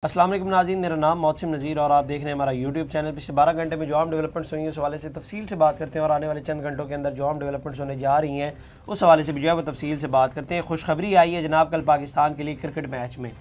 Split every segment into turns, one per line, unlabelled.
अस्सलाम वालेकुम नाज़रीन, मेरा नाम मोहसिन नज़ीर और आप देख रहे हैं हमारा यूट्यूब चैनल। पिछले 12 घंटे में जो हम डेवलपमेंट्स हुई हैं उस हवाले से तफसील से बात करते हैं और आने वाले चंद घंटों के अंदर जो हम डेवलपमेंट्स होने जा रही हैं उस हवाले से भी जो है वो तफसील से बात करते हैं। खुशखबरी आई है जनाब कल पाकिस्तान के लिए क्रिकेट मैच में,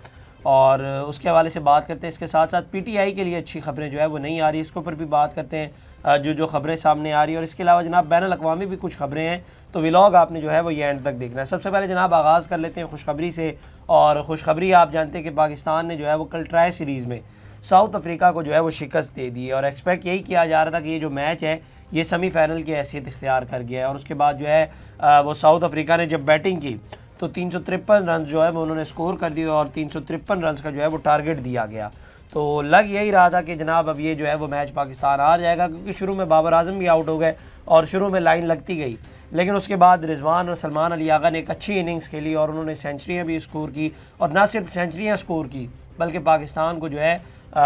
और उसके हवाले से बात करते हैं। इसके साथ साथ PTI के लिए अच्छी खबरें जो है वो नहीं आ रही, इसके ऊपर भी बात करते हैं जो खबरें सामने आ रही है। और इसके अलावा जनाब बैनुल अक़वामी भी कुछ खबरें हैं, तो व्लॉग आपने जो है वो ये एंड तक देखना है। सबसे पहले जनाब आगाज़ कर लेते हैं खुशखबरी से, और खुशखबरी आप जानते हैं कि पाकिस्तान ने जो है वो कल ट्राई सीरीज़ में साउथ अफ्रीका को जो है वो शिकस्त दे दी है, और एक्सपेक्ट यही किया जा रहा था कि ये जो मैच है ये सेमीफाइनल की हैसियत इख्तियार कर गया है। और उसके बाद जो है वो साउथ अफ्रीका ने जब बैटिंग की तो 353 रन जो है वो उन्होंने स्कोर कर दिए, और 353 रन का जो है वो टारगेट दिया गया। तो लग यही रहा था कि जनाब अब ये जो है वो मैच पाकिस्तान हार जाएगा, क्योंकि शुरू में बाबर आजम भी आउट हो गए और शुरू में लाइन लगती गई। लेकिन उसके बाद रिजवान और सलमान अली आगा ने एक अच्छी इनिंग्स खेली और उन्होंने सेंचुरियाँ भी स्कोर की, और ना सिर्फ सेंचुरियाँ स्कोर की बल्कि पाकिस्तान को जो है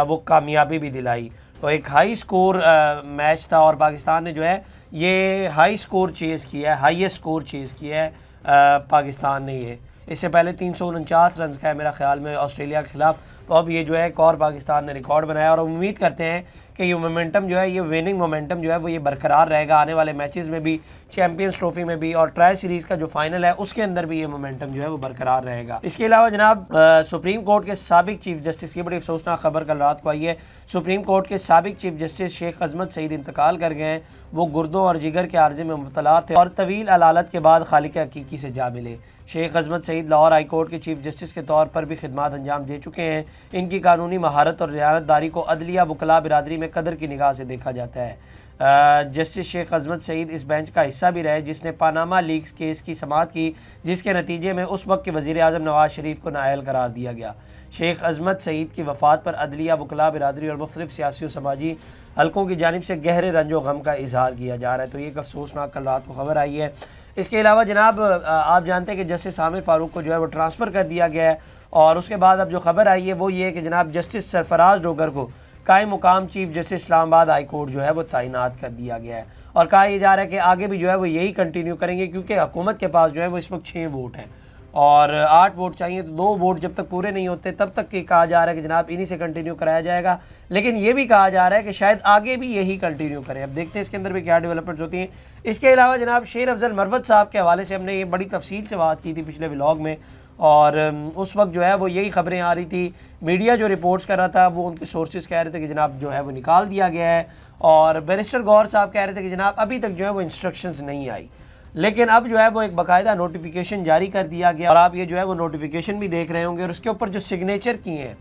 वो कामयाबी भी दिलाई। तो एक हाई स्कोर मैच था, और पाकिस्तान ने जो है ये हाई स्कोर चेज़ किया है, हाईएस्ट स्कोर चेज़ किया है पाकिस्तान ने। ये इससे पहले 349 रन का है मेरा ख्याल में ऑस्ट्रेलिया के ख़िलाफ़। तो अब ये जो है एक और पाकिस्तान ने रिकॉर्ड बनाया, और उम्मीद करते हैं कि ये मोमेंटम जो है, ये विनिंग मोमेंटम जो है वो ये बरकरार रहेगा आने वाले मैचेस में भी, चैंपियंस ट्रॉफी में भी, और ट्राई सीरीज़ का जो फाइनल है उसके अंदर भी ये मोमेंटम जो है वो बरकरार रहेगा। इसके अलावा जनाब सुप्रीम कोर्ट के साबिक चीफ जस्टिस की बड़ी अफसोसनाक खबर कल रात को आई है। सुप्रीम कोर्ट के साबिक चीफ जस्टिस शेख अजमत सईद इंतकाल कर गए हैं। वो गुर्दों और जिगर के आर्जे में मुब्तला थे और तवील अलालत के बाद खालिक हकीकी से जा मिले। शेख अजमत सईद लाहौर हाई कोर्ट के चीफ जस्टिस के तौर पर भी खिदमात अंजाम दे चुके हैं। इनकी कानूनी महारत और दयानतदारी को अदलिया वकला बिरादरी में कदर की निगाह से देखा जाता है। जस्टिस शेख अजमत सईद इस बेंच का हिस्सा भी रहे जिसने पानामा लीक्स केस की समाअत की, जिसके नतीजे में उस वक्त के वज़ीर आज़म नवाज शरीफ को नाअहल करार दिया गया। शेख अजमत सईद की वफ़ात पर अदलिया वकला बिरादरी और मुख्तलिफ सियासी और समाजी हलकों की जानिब से गहरे रंजो गम का इजहार किया जा रहा है। तो ये एक अफसोसनाक कल रात को खबर आई है। इसके अलावा जनाब आप जानते हैं कि जस्टिस आमिर फ़ारूक को जो है वो ट्रांसफ़र कर दिया गया है, और उसके बाद अब जो खबर आई है वो ये है कि जनाब जस्टिस सरफराज डोगर को कायम मुकाम chief justice Islamabad high court जो है वो तैनात कर दिया गया है। और कहा यह जा रहा है कि आगे भी जो है वो यही कंटिन्यू करेंगे, क्योंकि हुकूमत के पास जो है वो इस वक्त 6 वोट हैं और 8 वोट चाहिए, तो 2 वोट जब तक पूरे नहीं होते तब तक के कहा जा रहा है कि जनाब इन्हीं से कंटिन्यू कराया जाएगा। लेकिन ये भी कहा जा रहा है कि शायद आगे भी यही कंटिन्यू करें। अब देखते हैं इसके अंदर भी क्या डेवलपमेंट्स होती हैं। इसके अलावा जनाब शेर अफजल मरवत साहब के हवाले से हमने ये बड़ी तफसील से बात की थी पिछले व्लॉग में, और उस वक्त जो है वो यही खबरें आ रही थी। मीडिया जो रिपोर्ट्स कर रहा था वो उनके सोर्सेज कह रहे थे कि जनाब जो है वो निकाल दिया गया है, और बैरिस्टर गौर साहब कह रहे थे कि जनाब अभी तक जो है वो इंस्ट्रक्शंस नहीं आई। लेकिन अब जो है वो एक बाकायदा नोटिफिकेशन जारी कर दिया गया, और आप ये जो है वो नोटिफिकेशन भी देख रहे होंगे, और उसके ऊपर जो सिग्नेचर किए हैं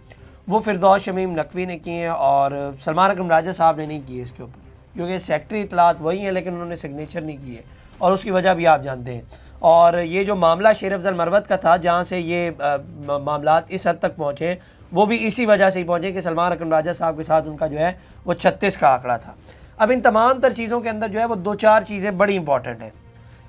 वो फिरदौस शमीम नकवी ने किए हैं, और सलमान अकरम राजा साहब ने नहीं किए इसके ऊपर, क्योंकि सेक्रेटरी इतलात वही हैं लेकिन उन्होंने सिग्नेचर नहीं किए, और उसकी वजह भी आप जानते हैं। और ये जो मामला शेर अफजल मरवत का था, जहाँ से ये मामलात इस हद तक पहुँचे, वो भी इसी वजह से ही पहुँचे कि सलमान अकरम राजा साहब के साथ उनका जो है वो 36 का आंकड़ा था। अब इन तमाम तर चीज़ों के अंदर जो है वो 2-4 चीज़ें बड़ी इंपॉर्टेंट हैं।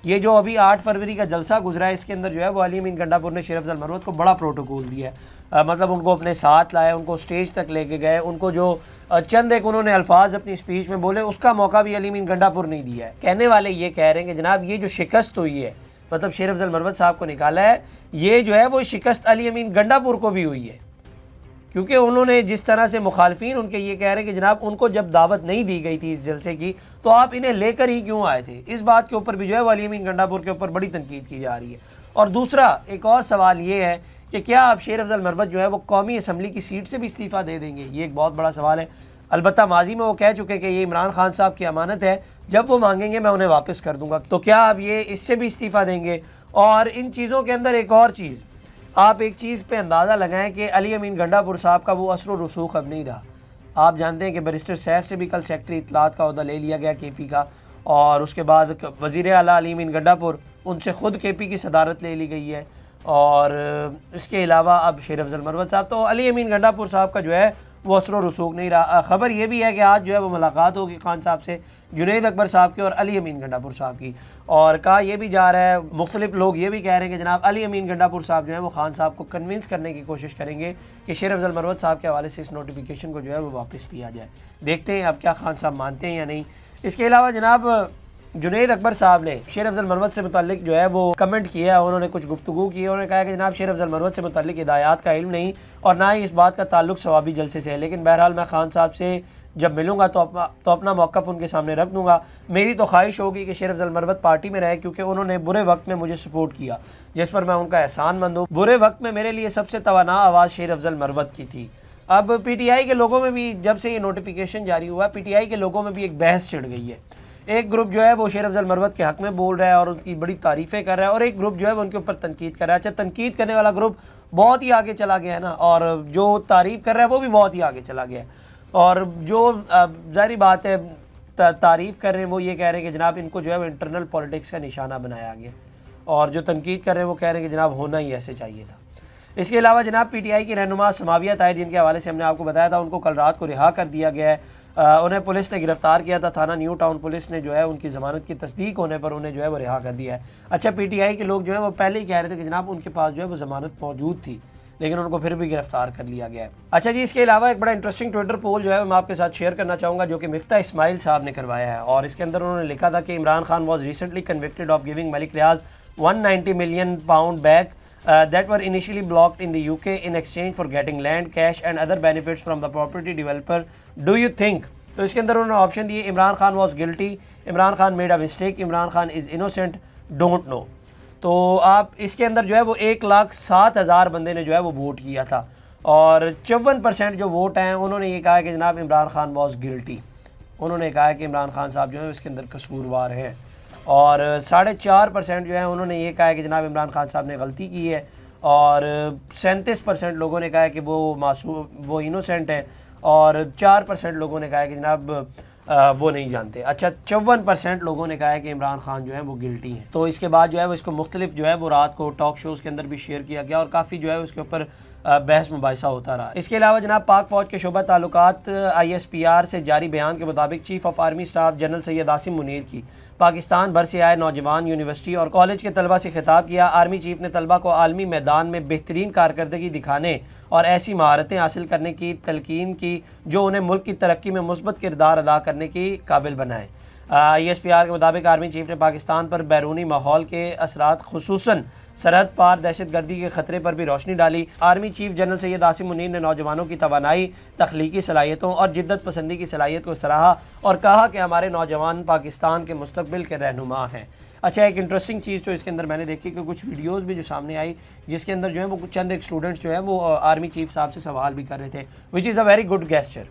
ये जो अभी 8 फरवरी का जलसा गुजरा है, इसके अंदर जो है वो अली अमीन गंडापुर ने शेर अफजल मरवत को बड़ा प्रोटोकॉल दिया है। मतलब उनको अपने साथ लाए, उनको स्टेज तक लेके गए, उनको जो चंद एक उन्होंने अल्फाज अपनी स्पीच में बोले उसका मौका भी अली अमीन गंडापुर नहीं दिया है। कहने वाले ये कह रहे हैं कि जनाब ये जो शिकस्त हुई है, मतलब शेर अफजल मरवत साहब को निकाला है, ये जो है वो शिकस्त अली अमीन गंडापुर को भी हुई है, क्योंकि उन्होंने जिस तरह से मुखालफिन उनके ये कह रहे हैं कि जनाब उनको जब दावत नहीं दी गई थी इस जलसे की, तो आप इन्हें लेकर ही क्यों आए थे। इस बात के ऊपर भी जो है अली अमीन गंडापुर के ऊपर बड़ी तनकीद की जा रही है। और दूसरा एक और सवाल ये है कि क्या आप शेर अफजल मरवत जो है वो कौमी असम्बली की सीट से भी इस्तीफ़ा दे देंगे, ये एक बहुत बड़ा सवाल है। अलबत्ता माजी में वो कह चुके हैं कि ये इमरान खान साहब की अमानत है, जब वो मांगेंगे मैं उन्हें वापस कर दूँगा। तो क्या आप ये इससे भी इस्तीफ़ा देंगे। और इन चीज़ों के अंदर एक और चीज़, आप एक चीज़ पे अंदाज़ा लगाएं कि अली अमीन गंडापुर साहब का वो असर व रसूख अब नहीं रहा। आप जानते हैं कि बैरिस्टर सैफ से भी कल सेक्रेटरी इतलात का ओहदा ले लिया गया KP का, और उसके बाद वज़ीर आला अली अमीन गंडापुर, उनसे ख़ुद KP की सदारत ले ली गई है। और इसके अलावा अब शेर अफजल मरवत साहब, तो अली अमीन गंडापुर साहब का जो है वो असर व रसूख नहीं रहा। ख़बर ये भी है कि आज जो है वो मुलाकात होगी खान साहब से, जुनैद अकबर साहब की और अली अमीन गंडापुर साहब की, और कहा यह भी जा रहा है, मुख्तलिफ लोग ये भी कह रहे हैं कि जनाब अली अमीन गंडापुर साहब जो है वो खान साहब को कन्विंस करने की कोशिश करेंगे कि शेर अफजल मरवत साहब के हवाले से इस नोटिफिकेशन को जो है वो वापस लिया जाए। देखते हैं अब क्या खान साहब मानते हैं या नहीं। इसके अलावा जनाब जुनैद अकबर साहब ने शेर अफजल मरवत से मुतालिक जो है वो कमेंट किया, उन्होंने कुछ गुफ्तगू की। उन्होंने कहा कि जनाब शेर अफजल मरवत से मुतालिक हिदायत का इल्म नहीं और ना ही इस बात का ताल्लुक सवाबी जलसे से है, लेकिन बहरहाल मैं खान साहब से जब मिलूंगा तो अपना मौक़िफ़ उनके सामने रख दूंगा। मेरी तो ख्वाहिश होगी कि शेर अफजल मरवत पार्टी में रहे, क्योंकि उन्होंने बुरे वक्त में मुझे सपोर्ट किया, जिस पर मैं उनका एहसानमंद हूँ। बुरे वक्त में मेरे लिए सबसे तवाना आवाज़ शेर अफजल मरवत की थी। अब PTI के लोगों में भी जब से ये नोटिफिकेशन जारी हुआ, PTI के लोगों में भी एक बहस छिड़ गई है। एक ग्रुप जो है वो शेर अफजल मरवत के हक़ में बोल रहा है और उनकी बड़ी तारीफ़ें कर रहा है, और एक ग्रुप जो है वो उनके ऊपर तनकीद कर रहा है। अच्छा, तनकीद करने वाला ग्रुप बहुत ही आगे चला गया है ना, और जो तारीफ़ कर रहा है वो भी बहुत ही आगे चला गया है। और जो ज़ाहिर बात है तारीफ़ कर रहे हैं वो ये कह रहे हैं कि जनाब इनको जो है वो इंटरनल पॉलिटिक्स का निशाना बनाया गया, और जो तनकीद कर रहे हैं वो कह रहे हैं कि जनाब होना ही ऐसे चाहिए था। इसके अलावा जनाब PTI की रहनुमा समाविया ताहिर, जिनके हवाले से हमने आपको बताया था, उनको कल रात को रिहा कर दिया गया है। उन्हें पुलिस ने गिरफ़्तार किया था, थाना न्यू टाउन पुलिस ने जो है उनकी ज़मानत की तस्दीक होने पर उन्हें जो है वो रिहा कर दिया है। अच्छा, PTI के लोग जो है वो पहले ही कह रहे थे कि जनाब उनके पास जो है वो ज़मानत मौजूद थी, लेकिन उनको फिर भी गिरफ्तार कर लिया गया है। अच्छा जी, इसके अलावा एक बड़ा इंटरेस्टिंग ट्विटर पोल जो है मैं आपके साथ शेयर करना चाहूँगा, जो कि मिफ्ता इस्माइल साहब ने करवाया है, और इसके अंदर उन्होंने लिखा था कि Imran Khan was recently convicted of giving Malik Riaz £190 million back that were initially blocked in the UK in exchange for getting land, cash and other benefits from the property developer. Do you think? तो इसके अंदर उन्होंने ऑप्शन दिए, Imran Khan was guilty, Imran Khan made a mistake, Imran Khan is innocent, don't know. तो आप इसके अंदर जो है वो 1,07,000 बंदे ने जो है वो वोट किया था, और 54% जो वोट हैं उन्होंने ये कहा कि जनाब इमरान खान वॉज गिल्टी। उन्होंने कहा कि इमरान खान साहब जो है इसके अंदर कसूरवार हैं, और 4.5% जो है उन्होंने ये कहा कि जनाब इमरान खान साहब ने गलती की है, और 37% लोगों ने कहा कि वो मासूम, वो इनोसेंट है, और 4% लोगों ने कहा कि जनाब वो नहीं जानते। अच्छा, 54% लोगों ने कहा है कि इमरान खान जो है वो गिल्टी हैं। तो इसके बाद जो है वो इसको मुख्तलिफ जो है वो रात को टॉक शोज़ के अंदर भी शेयर किया गया, और काफ़ी जो है उसके ऊपर बहस मुबाहिसा होता रहा। इसके अलावा जनाब पाक फ़ौज के शोबा ताल्लुकात ISPR से जारी बयान के मुताबिक chief of army staff general Syed Asim Munir की पाकिस्तान भर से आए नौजवान, यूनिवर्सिटी और कॉलेज के तलबा से खिताब किया। आर्मी चीफ़ ने तलबा को आलमी मैदान में बेहतरीन कारकर्दगी दिखाने और ऐसी महारतें हासिल करने की तलकीन की जो उन्हें मुल्क की तरक्की में मुस्बत किरदार अदा करने की काबिल बनाए। ISPR के मुताबिक आर्मी चीफ़ ने पाकिस्तान पर बैरूनी माहौल के असरात, खुसूसन सरहद पार दहशतगर्दी के ख़तरे पर भी रोशनी डाली। Army chief general Syed Asim Munir ने नौजवानों की तवानाई, तख्लीकी सलाहियतों और जिद्दत पसंदी की सलाहियत को सराहा और कहा कि हमारे नौजवान पाकिस्तान के मुस्तकबिल के रहनुमा हैं। अच्छा, एक इंटरेस्टिंग चीज़ जो इसके अंदर मैंने देखी कि कुछ वीडियोज़ भी जो सामने आई, जिसके अंदर जो है वो चंद एक स्टूडेंट्स जो है वो आर्मी चीफ़ साहब से सवाल भी कर रहे थे, which is a very good gesture.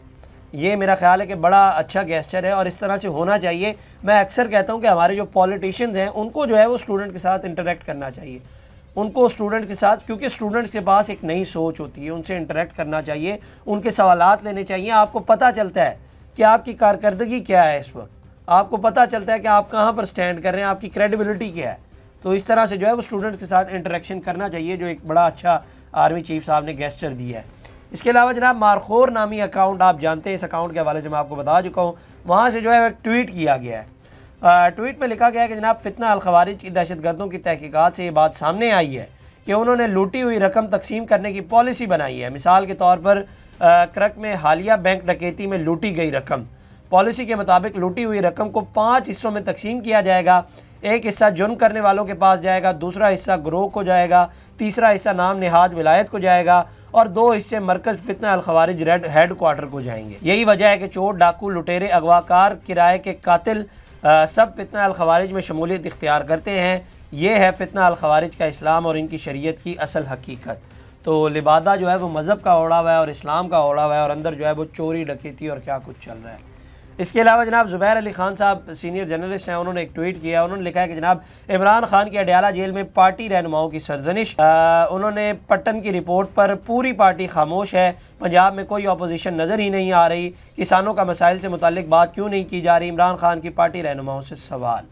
ये मेरा ख्याल है कि बड़ा अच्छा गेस्चर है और इस तरह से होना चाहिए। मैं अक्सर कहता हूँ कि हमारे जो पॉलिटिशियंस हैं उनको जो है वो स्टूडेंट के साथ इंटरेक्ट करना चाहिए, उनको स्टूडेंट के साथ, क्योंकि स्टूडेंट्स के पास एक नई सोच होती है, उनसे इंटरेक्ट करना चाहिए, उनके सवालात लेने चाहिए। आपको पता चलता है कि आपकी कारकर्दगी क्या है इस वक्त, आपको पता चलता है कि आप कहाँ पर स्टैंड कर रहे हैं, आपकी क्रेडिबिलिटी क्या है। तो इस तरह से जो है वो स्टूडेंट्स के साथ इंटरेक्शन करना चाहिए, जो एक बड़ा अच्छा आर्मी चीफ साहब ने गेस्चर दिया है। इसके अलावा जनाब मारखोर नामी अकाउंट, आप जानते हैं इस अकाउंट के हवाले से मैं आपको बता चुका हूँ, वहाँ से जो है एक ट्वीट किया गया है। ट्वीट में लिखा गया है कि जनाब फितना अल खवारिज की दहशतगर्दों की तहकीकात से ये बात सामने आई है कि उन्होंने लूटी हुई रकम तकसीम करने की पॉलिसी बनाई है। मिसाल के तौर पर क्रक में हालिया बैंक डकैती में लूटी गई रकम, पॉलिसी के मुताबिक लूटी हुई रकम को 5 हिस्सों में तकसीम किया जाएगा। एक हिस्सा जुर्म करने वालों के पास जाएगा, दूसरा हिस्सा ग्रोह को जाएगा, तीसरा हिस्सा नाम निहाद विलायत को जाएगा और 2 हिस्से मरकज़ फितना अल खवारिज रेड हेड क्वार्टर को जाएंगे। यही वजह है कि चोर, डाकू, लुटेरे, अगवाकार, किराए के कातिल सब फितना अल खवारिज में शमूलियत इख्तियार करते हैं। ये है फितना अल खवारिज का इस्लाम और इनकी शरीयत की असल हकीकत। तो लिबादा जो है वो मज़हब का ओढ़ा हुआ है और इस्लाम का ओढ़ा हुआ है, और अंदर जो है वो चोरी, डकैती और क्या कुछ चल रहा है। इसके अलावा जनाब ज़ुबैर अली खान साहब सीनियर जर्नलिस्ट हैं, उन्होंने एक ट्वीट किया। उन्होंने लिखा है कि जनाब इमरान खान की अडयाला जेल में पार्टी रहनुमाओं की सरजनिश। उन्होंने पट्टन की रिपोर्ट पर पूरी पार्टी खामोश है, पंजाब में कोई अपोजिशन नज़र ही नहीं आ रही, किसानों का मसाइल से मुताल्लिक बात क्यों नहीं की जा रही, इमरान खान की पार्टी रहनुमाओं से सवाल।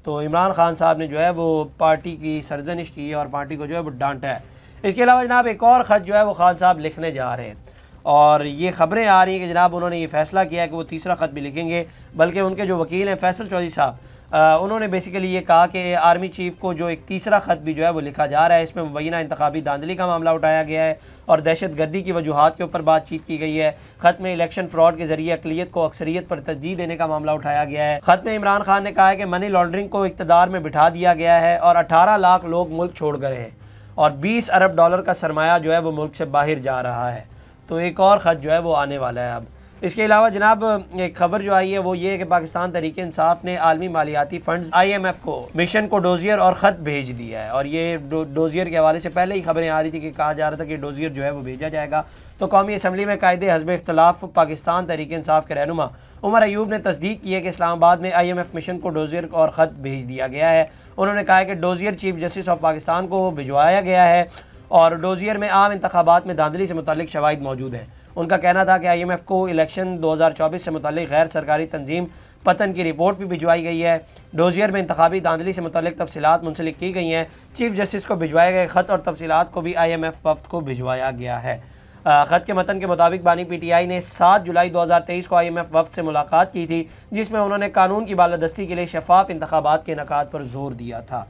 तो इमरान खान साहब ने जो है वो पार्टी की सरजनिश की है और पार्टी को जो है वो डांटा है। इसके अलावा जनाब एक और ख़त जो है वो खान साहब लिखने जा रहे हैं, और ये ख़बरें आ रही हैं कि जनाब उन्होंने ये फ़ैसला किया है कि वो तीसरा ख़त भी लिखेंगे, बल्कि उनके जो वकील हैं फैसल चौधरी साहब उन्होंने बेसिकली ये कहा कि आर्मी चीफ को जो एक तीसरा ख़त भी जो है वो लिखा जा रहा है, इसमें मुबैना इंतखाबी धांधली का मामला उठाया गया है और दहशत गर्दी की वजूहात के ऊपर बातचीत की गई है। ख़त में इलेक्शन फ्रॉड के जरिए अक़लियत को अक्सरियत पर तरजीह देने का मामला उठाया गया है। ख़त में इमरान खान ने कहा है कि मनी लॉन्ड्रिंग को इक़्तिदार में बिठा दिया गया है और 18 लाख लोग मुल्क छोड़ गए हैं और 20 अरब डॉलर का सरमाया जो है वो मुल्क से बाहर जा रहा है। तो एक और ख़त जो है वो आने वाला है। अब इसके अलावा जनाब एक खबर जो आई है वो ये है कि पाकिस्तान तहरीक इंसाफ ने आलमी मालियाती फंड्स IMF को मिशन को डोजियर और ख़त भेज दिया है। और ये डोजियर के हवाले से पहले ही खबरें आ रही थी कि कहा जा रहा था कि डोजियर जो है वो भेजा जाएगा। तो कौमी असम्बली में कायदे हज़्ब इख्तिलाफ पाकिस्तान तहरीक इंसाफ के रहनुमा उमर अयूब ने तस्दीक की है कि इस्लामाबाद में IMF मिशन को डोजियर और ख़त भेज दिया गया है। उन्होंने कहा है कि dossier chief justice of Pakistan को भिजवाया गया है और डोजियर में आम इंतखाबात में धांधली से मुतालिक शवाहिद मौजूद हैं। उनका कहना था कि IMF को इलेक्शन 2024 से मुतालिक गैर सरकारी तंजीम पतन की रिपोर्ट भी भिजवाई गई है। डोजियर में इंतखाबी धांधली से मुतालिक तफसीलात मुंसलिक की गई हैं। चीफ जस्टिस को भिजवाए गए ख़त और तफसीलात को भी IMF वफ़द को भिजवाया गया है। ख़त के मतन के मुताबिक बानी PTI ने 7 जुलाई 2023 को IMF वफ़द से मुलाकात की थी, जिसमें उन्होंने कानून की बालादस्ती के लिए शफाफ इंतखाबात के इनेकाद पर जोर दिया था।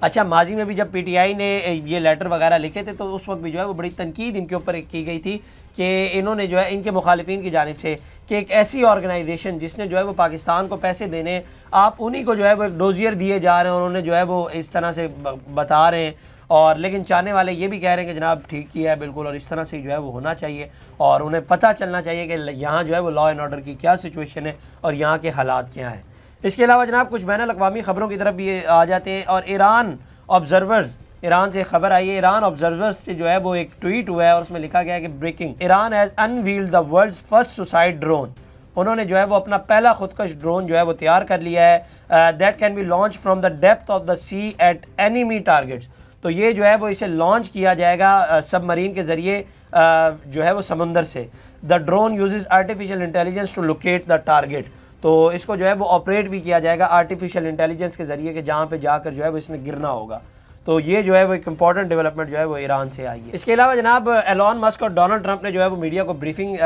अच्छा, माजी में भी जब PTI ने ये लेटर वगैरह लिखे थे तो उस वक्त भी जो है वो बड़ी तनकीद इनके ऊपर की गई थी कि इन्होंने जो है इनके मुखालिफिन की जानिब से कि एक ऐसी ऑर्गेनाइजेशन जिसने जो है वो पाकिस्तान को पैसे देने, आप उन्हीं को जो है वो डोजियर दिए जा रहे हैं और उन्हें जो है वो इस तरह से बता रहे हैं। और लेकिन चाहने वाले ये भी कह रहे हैं कि जनाब ठीक ही है बिल्कुल, और इस तरह से जो है वो होना चाहिए और उन्हें पता चलना चाहिए कि यहाँ जो है वो लॉ एंड ऑर्डर की क्या सिचुएशन है और यहाँ के हालात क्या हैं। इसके अलावा जनाब कुछ बैनुल अक़वामी ख़बरों की तरफ भी आ जाते हैं और ईरान ऑब्जर्वर्स, ईरान से खबर आई है, ईरान ऑब्जर्वर्स से जो है वो एक ट्वीट हुआ है और उसमें लिखा गया है कि breaking, Iran has unveiled the world's first suicide drone. उन्होंने जो है वो अपना पहला खुदकश ड्रोन जो है वो तैयार कर लिया है। That can be launch from the depth of the sea at enemy targets. तो ये जो है वो इसे लॉन्च किया जाएगा सबमरीन के ज़रिए जो है वो समुंदर से। The drone uses artificial intelligence to locate the target. तो इसको जो है वो ऑपरेट भी किया जाएगा आर्टिफिशियल इंटेलिजेंस के ज़रिए कि जहाँ पे जाकर जो है वो इसने गिरना होगा। तो ये जो है वो एक इंपॉर्टेंट डेवलपमेंट जो है वो ईरान से आई है। इसके अलावा जनाब एलोन मस्क और डोनाल्ड ट्रंप ने जो है वो मीडिया को ब्रीफिंग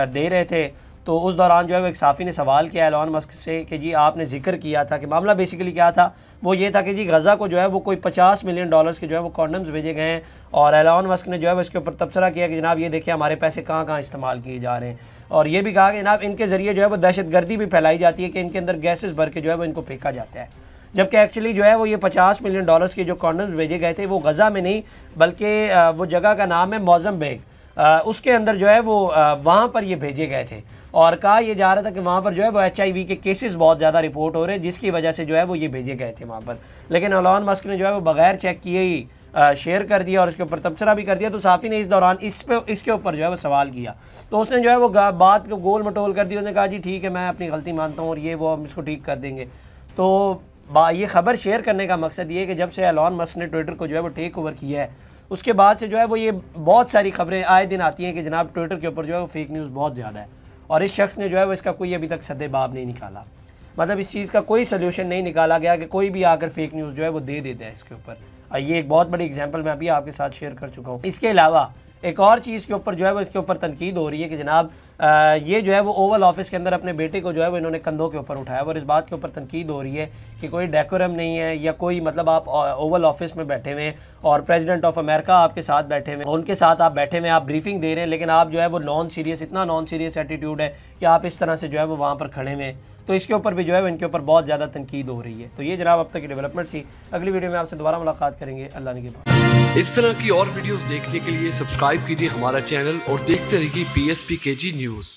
दे रहे थे, तो उस दौरान जो है वो एक साफ़ी ने सवाल किया एलोन मस्क से कि जी आपने जिक्र किया था कि मामला बेसिकली क्या था, वो ये था कि जी गज़ा को जो है वो कोई $50 मिलियन के जो है वो कॉन्डम्स भेजे गए हैं और एलोन मस्क ने जो है वो इसके ऊपर तबसरा किया कि जनाब ये देखिए हमारे पैसे कहाँ कहाँ इस्तेमाल किए जा रहे हैं। और ये भी कहा कि जनाब इनके ज़रिए जो है वो दहशत गर्दी भी फैलाई जाती है कि इनके अंदर गैसेस भर के जो है वो इनको फेंका जाता है, जबकि एक्चुअली जो है वो ये $50 मिलियन के जो कॉन्डम्स भेजे गए थे वो गज़ा में नहीं बल्कि वो जगह का नाम है मोज़म्बिक, उसके अंदर जो है वो वहाँ पर ये भेजे गए थे। और कहा यह जा रहा था कि वहाँ पर जो है वो HIV के केसेस बहुत ज़्यादा रिपोर्ट हो रहे हैं जिसकी वजह से जो है वो ये भेजे गए थे वहाँ पर। लेकिन एलोन मस्क ने जो है वो बगैर चेक किए ही शेयर कर दिया और इसके ऊपर तबसरा भी कर दिया। तो साफ़ी ने इस दौरान इसके ऊपर जो है वो सवाल किया, तो उसने जो है वो बात को गोल मटोल कर दी। उसने कहा जी ठीक है मैं अपनी गलती मानता हूँ और ये वो हम इसको ठीक कर देंगे। तो ये ख़बर शेयर करने का मकसद ये है कि जब से एलोन मस्क ने ट्विटर को जो है वो टेक ओवर किया है उसके बाद से जो है वो ये बहुत सारी खबरें आए दिन आती हैं कि जनाब ट्विटर के ऊपर जो है वो फेक न्यूज़ बहुत ज़्यादा है और इस शख्स ने जो है वो इसका कोई अभी तक सद्देबाब नहीं निकाला, मतलब इस चीज़ का कोई सल्यूशन नहीं निकाला गया कि कोई भी आकर फेक न्यूज़ जो है वो दे देता है इसके ऊपर। ये एक बहुत बड़ी एग्जांपल मैं अभी आपके साथ शेयर कर चुका हूँ। इसके अलावा एक और चीज़ के ऊपर जो है वो इसके ऊपर तनकीद हो रही है कि जनाब ये जो है वो ओवल ऑफिस के अंदर अपने बेटे को जो है वो इन्होंने कंधों के ऊपर उठाया और इस बात के ऊपर तनकीद हो रही है कि कोई डेकोरम नहीं है या कोई मतलब आप ओवल ऑफिस में बैठे हुए हैं और प्रेसिडेंट ऑफ अमेरिका आपके साथ बैठे हुए हैं, उनके साथ आप बैठे हुए आप ब्रीफिंग दे रहे हैं, लेकिन आप जो है वो इतना नॉन सीरियस एटीट्यूड है कि आप इस तरह से जो है वो वहाँ पर खड़े हुए हैं। तो इसके ऊपर भी जो है इनके ऊपर बहुत ज़्यादा तनकीद हो रही है। तो ये जनाब अब तक की डेवलपमेंट थी। अगली वीडियो में आपसे दोबारा मुलाकात करेंगे अल्लाह ने के बाद।
इस तरह की और वीडियोस देखने के लिए सब्सक्राइब कीजिए हमारा चैनल और देखते रहिए PSPKG न्यूज़।